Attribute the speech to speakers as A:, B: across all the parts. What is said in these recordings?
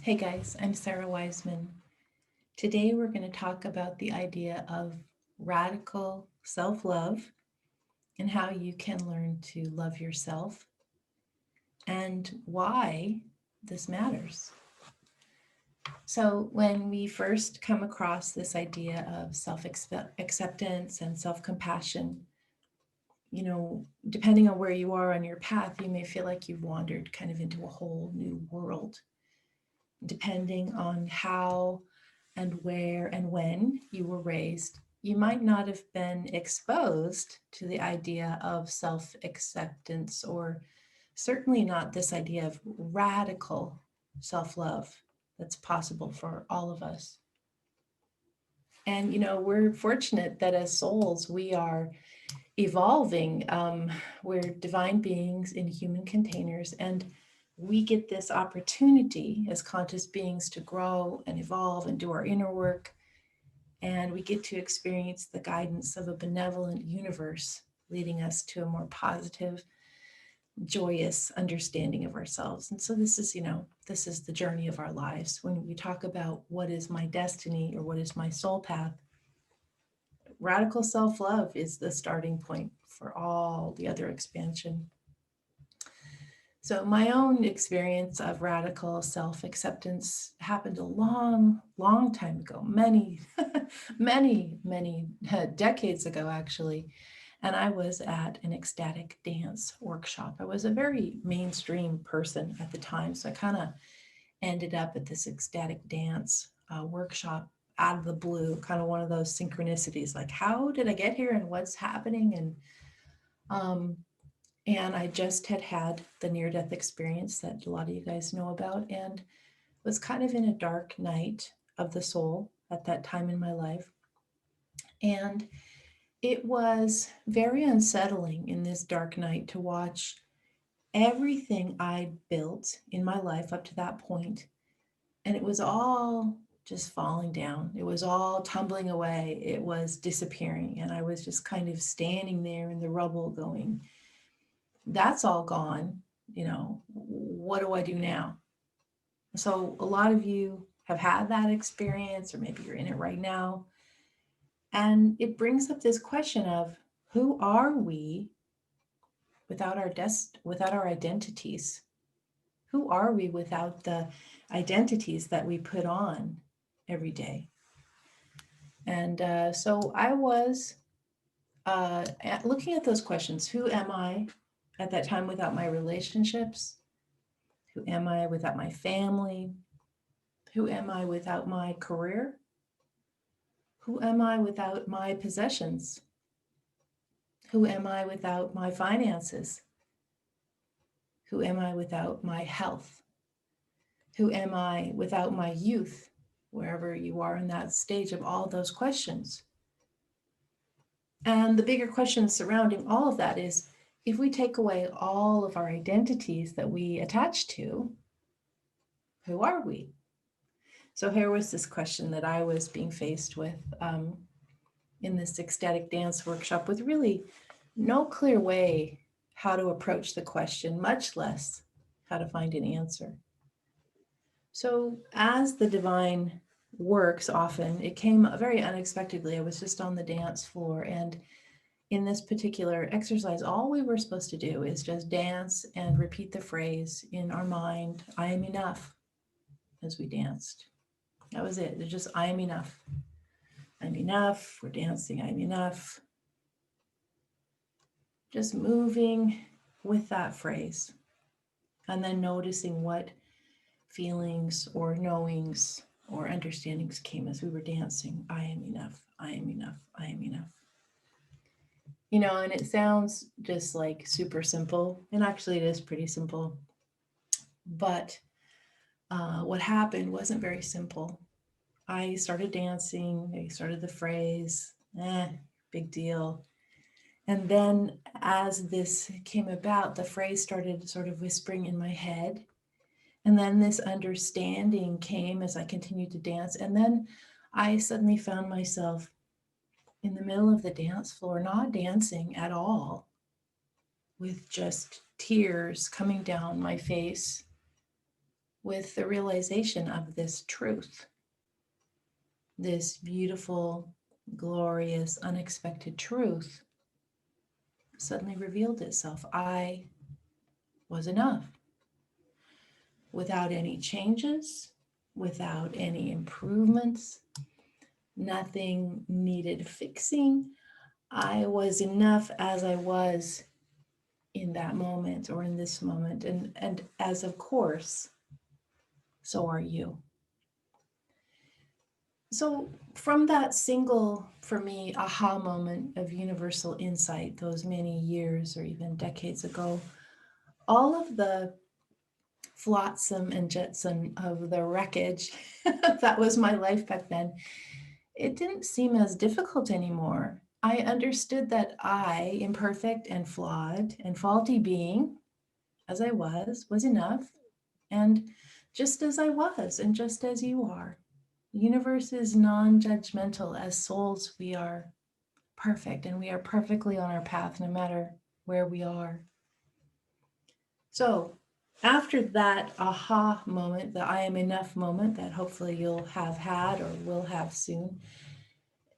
A: Hey guys, I'm Sara Wiseman. Today we're going to talk about the idea of radical self love and how you can learn to love yourself and why this matters. So, when we first come across this idea of self acceptance and self compassion, depending on where you are on your path, you may feel like you've wandered kind of into a whole new world, depending on how and where and when you were raised, you might not have been exposed to the idea of self acceptance, or certainly not this idea of radical self love that's possible for all of us. And, we're fortunate that as souls, we are evolving. We're divine beings in human containers, and we get this opportunity as conscious beings to grow and evolve and do our inner work. And we get to experience the guidance of a benevolent universe, leading us to a more positive, joyous understanding of ourselves. And so this is the journey of our lives. When we talk about what is my destiny or what is my soul path, radical self love is the starting point for all the other expansion. So, my own experience of radical self acceptance happened a long, long time ago, many, many decades ago, actually. And I was at an ecstatic dance workshop. I was a very mainstream person at the time. So, I kind of ended up at this ecstatic dance workshop out of the blue, kind of one of those synchronicities, like, how did I get here and what's happening? Um, and I just had the near death experience that a lot of you guys know about, and was kind of in a dark night of the soul at that time in my life. And it was very unsettling in this dark night to watch everything I'd built in my life up to that point, and it was all just falling down. It was all tumbling away. It was disappearing. And I was just kind of standing there in the rubble going, that's all gone. What do I do now? So a lot of you have had that experience, or maybe you're in it right now. And it brings up this question of, who are we without our identities? Who are we without the identities that we put on every day? And so I was looking at those questions. Who am I at that time without my relationships? Who am I without my family? Who am I without my career? Who am I without my possessions? Who am I without my finances? Who am I without my health? Who am I without my youth? Wherever you are in that stage of all those questions. And the bigger question surrounding all of that is, if we take away all of our identities that we attach to, who are we? So here was this question that I was being faced with in this ecstatic dance workshop, with really no clear way how to approach the question, much less how to find an answer. So, as the divine works often, it came very unexpectedly. I was just on the dance floor, and in this particular exercise, all we were supposed to do is just dance and repeat the phrase in our mind, I am enough, as we danced. That was it. It's just, I am enough. I'm enough. We're dancing, I'm enough. Just moving with that phrase, and then noticing what feelings or knowings or understandings came as we were dancing. I am enough. I am enough. I am enough. And it sounds just like super simple, and actually it is pretty simple. But what happened wasn't very simple. I started dancing, I started the phrase, big deal. And then as this came about, the phrase started sort of whispering in my head. And then this understanding came as I continued to dance. And then I suddenly found myself in the middle of the dance floor, not dancing at all, with just tears coming down my face with the realization of this truth, this beautiful, glorious, unexpected truth suddenly revealed itself. I was enough without any changes, without any improvements, nothing needed fixing. I was enough as I was in that moment or in this moment. And as of course, so are you. So, from that single, for me, aha moment of universal insight, those many years or even decades ago, all of the flotsam and jetsam of the wreckage that was my life back then, it didn't seem as difficult anymore. I understood that I, imperfect and flawed and faulty being, as I was enough, and just as I was, and just as you are. The universe is non judgmental. As souls, we are perfect, and we are perfectly on our path no matter where we are. So, after that aha moment, the I am enough moment that hopefully you'll have had or will have soon,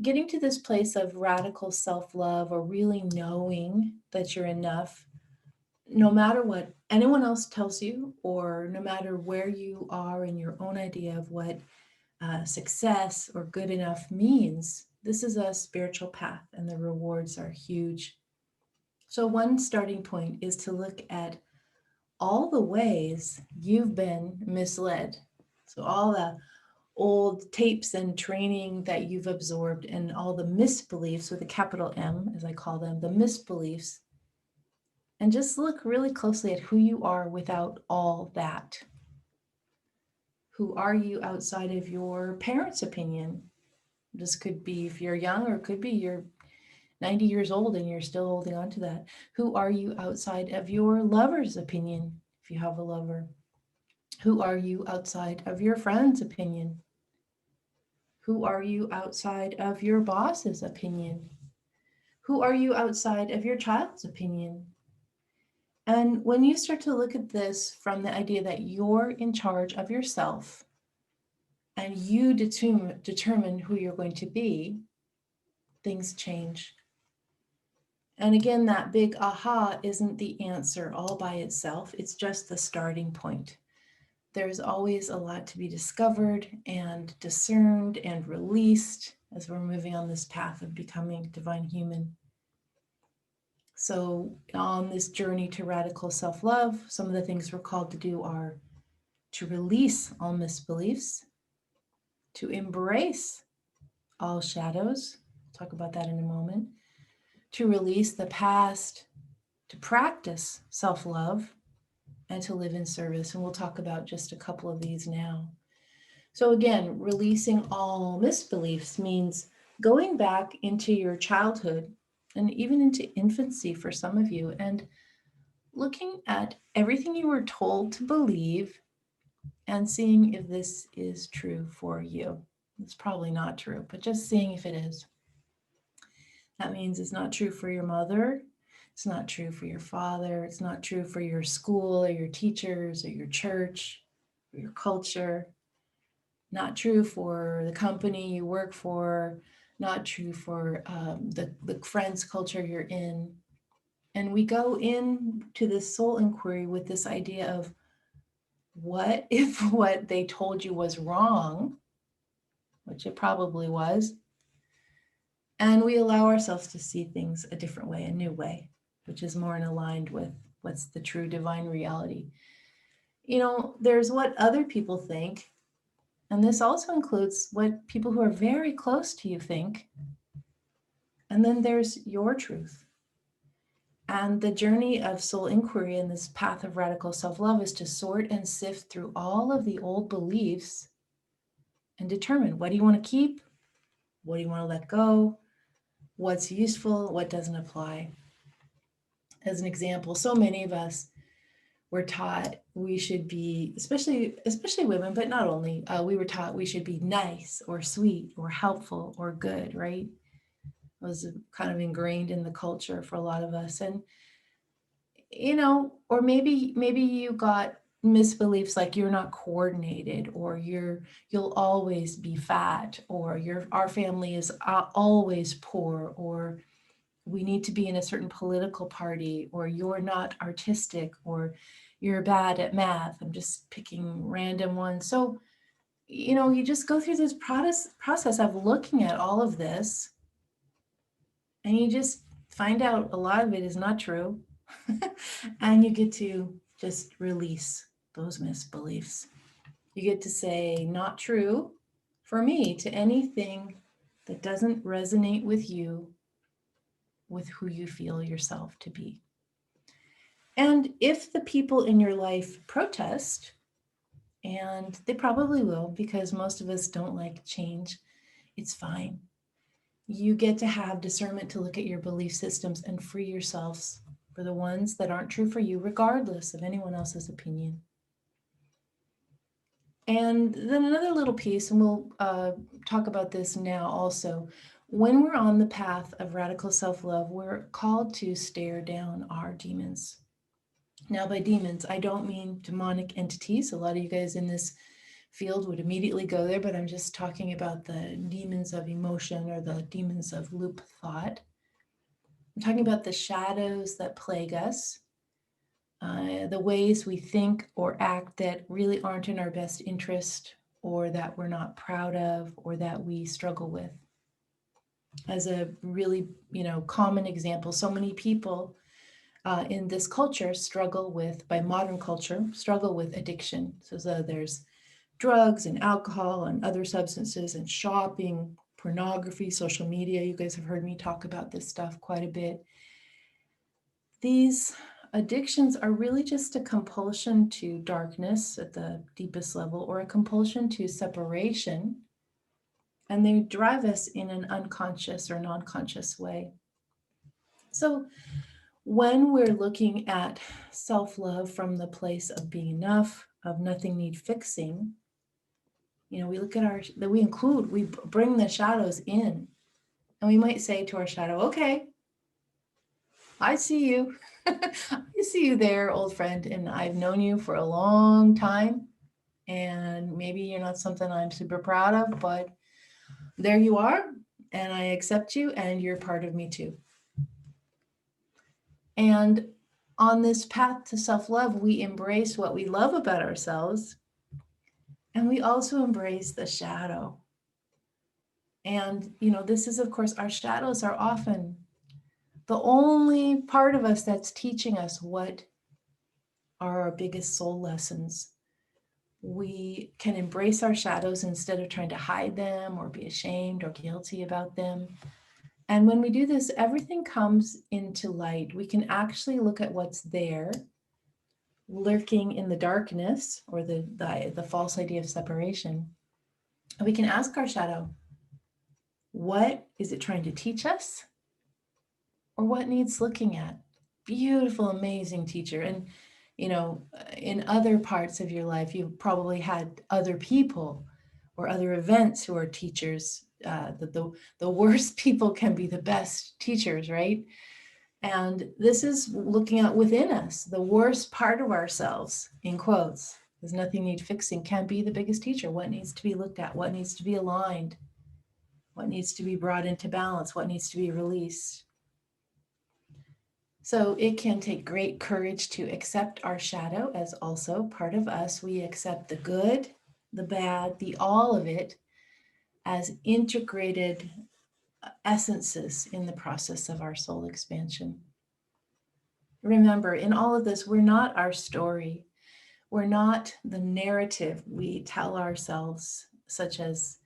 A: getting to this place of radical self love or really knowing that you're enough, no matter what anyone else tells you, or no matter where you are in your own idea of what success or good enough means, this is a spiritual path and the rewards are huge. So, one starting point is to look at all the ways you've been misled. So, all the old tapes and training that you've absorbed, and all the misbeliefs with a capital M, as I call them, the misbeliefs, and just look really closely at who you are without all that. Who are you outside of your parents' opinion? This could be if you're young, or it could be you're 90 years old and you're still holding on to that. Who are you outside of your lover's opinion, if you have a lover? Who are you outside of your friend's opinion? Who are you outside of your boss's opinion? Who are you outside of your child's opinion? And when you start to look at this from the idea that you're in charge of yourself and you determine who you're going to be, things change. And again, that big aha isn't the answer all by itself, it's just the starting point. There's always a lot to be discovered and discerned and released as we're moving on this path of becoming divine human. So, on this journey to radical self love, some of the things we're called to do are to release all misbeliefs, to embrace all shadows. We'll talk about that in a moment. To release the past, to practice self love, and to live in service. And we'll talk about just a couple of these now. So, again, releasing all misbeliefs means going back into your childhood and even into infancy for some of you, and looking at everything you were told to believe and seeing if this is true for you. It's probably not true, but just seeing if it is. That means it's not true for your mother, it's not true for your father, it's not true for your school or your teachers or your church or your culture, not true for the company you work for, not true for the friends culture you're in. And we go into this soul inquiry with this idea of, what if what they told you was wrong, which it probably was, and we allow ourselves to see things a different way, a new way, which is more in aligned with what's the true divine reality. You know, there's what other people think, and this also includes what people who are very close to you think. And then there's your truth. And the journey of soul inquiry in this path of radical self-love is to sort and sift through all of the old beliefs and determine, what do you want to keep? What do you want to let go? What's useful? What doesn't apply? As an example, so many of us were taught we should be, especially women, but not only, we were taught we should be nice or sweet or helpful or good, right? It was kind of ingrained in the culture for a lot of us. And, you know, or maybe you got misbeliefs like you're not coordinated, or you'll always be fat, or our family is always poor, or we need to be in a certain political party, or you're not artistic, or you're bad at math. I'm just picking random ones. So, you just go through this process of looking at all of this, and you just find out a lot of it is not true. And you get to just release those misbeliefs. You get to say, not true for me, to anything that doesn't resonate with you, with who you feel yourself to be. And if the people in your life protest, and they probably will, because most of us don't like change, it's fine. You get to have discernment to look at your belief systems and free yourselves for the ones that aren't true for you, regardless of anyone else's opinion. And then another little piece, and we'll talk about this now also. When we're on the path of radical self-love, we're called to stare down our demons. Now, by demons, I don't mean demonic entities. A lot of you guys in this field would immediately go there, but I'm just talking about the demons of emotion, or the demons of loop thought. I'm talking about the shadows that plague us, the ways we think or act that really aren't in our best interest, or that we're not proud of, or that we struggle with. As a really, common example, so many people in this culture struggle with, by modern culture, struggle with addiction. So there's drugs and alcohol and other substances and shopping, pornography, social media. You guys have heard me talk about this stuff quite a bit. These addictions are really just a compulsion to darkness at the deepest level, or a compulsion to separation, and they drive us in an unconscious or non-conscious way. So when we're looking at self-love from the place of being enough, of nothing need fixing, we look at we bring the shadows in, and we might say to our shadow, okay, I see you. I see you there, old friend, and I've known you for a long time, and maybe you're not something I'm super proud of, but there you are, and I accept you, and you're part of me too. And on this path to self-love, we embrace what we love about ourselves, and we also embrace the shadow. And, this is, of course, our shadows are often the only part of us that's teaching us what are our biggest soul lessons. We can embrace our shadows instead of trying to hide them or be ashamed or guilty about them. And when we do this, everything comes into light. We can actually look at what's there, lurking in the darkness, or the false idea of separation. And we can ask our shadow, what is it trying to teach us? Or what needs looking at? Beautiful, amazing teacher. And, in other parts of your life, you've probably had other people or other events who are teachers. The worst people can be the best teachers, right? And this is looking at within us, the worst part of ourselves, in quotes, because nothing needs fixing, can be the biggest teacher. What needs to be looked at? What needs to be aligned? What needs to be brought into balance? What needs to be released? So it can take great courage to accept our shadow as also part of us. We accept the good, the bad, the all of it as integrated essences in the process of our soul expansion. Remember, in all of this, we're not our story. We're not the narrative we tell ourselves, such as,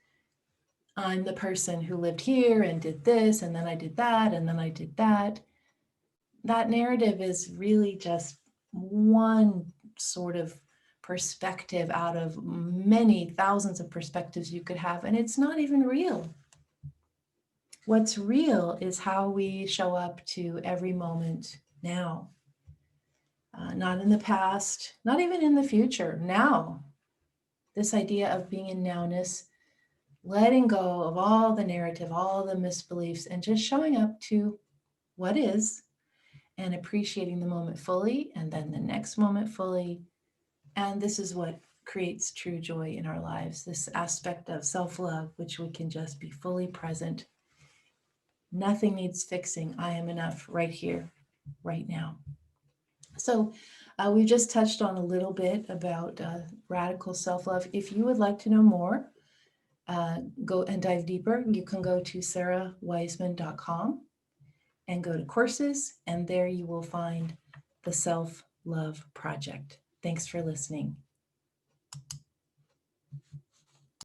A: I'm the person who lived here and did this, and then I did that, and then I did that. That narrative is really just one sort of perspective out of many thousands of perspectives you could have, and it's not even real. What's real is how we show up to every moment now. Not in the past, not even in the future, now. This idea of being in nowness, letting go of all the narrative, all the misbeliefs, and just showing up to what is, and appreciating the moment fully, and then the next moment fully, And this is what creates true joy in our lives, this aspect of self-love, which we can just be fully present. Nothing needs fixing. I am enough right here, right now. So we just touched on a little bit about radical self-love. If you would like to know more, go and dive deeper, you can go to sarawiseman.com and go to courses, and there you will find the Self-Love Project. Thanks for listening.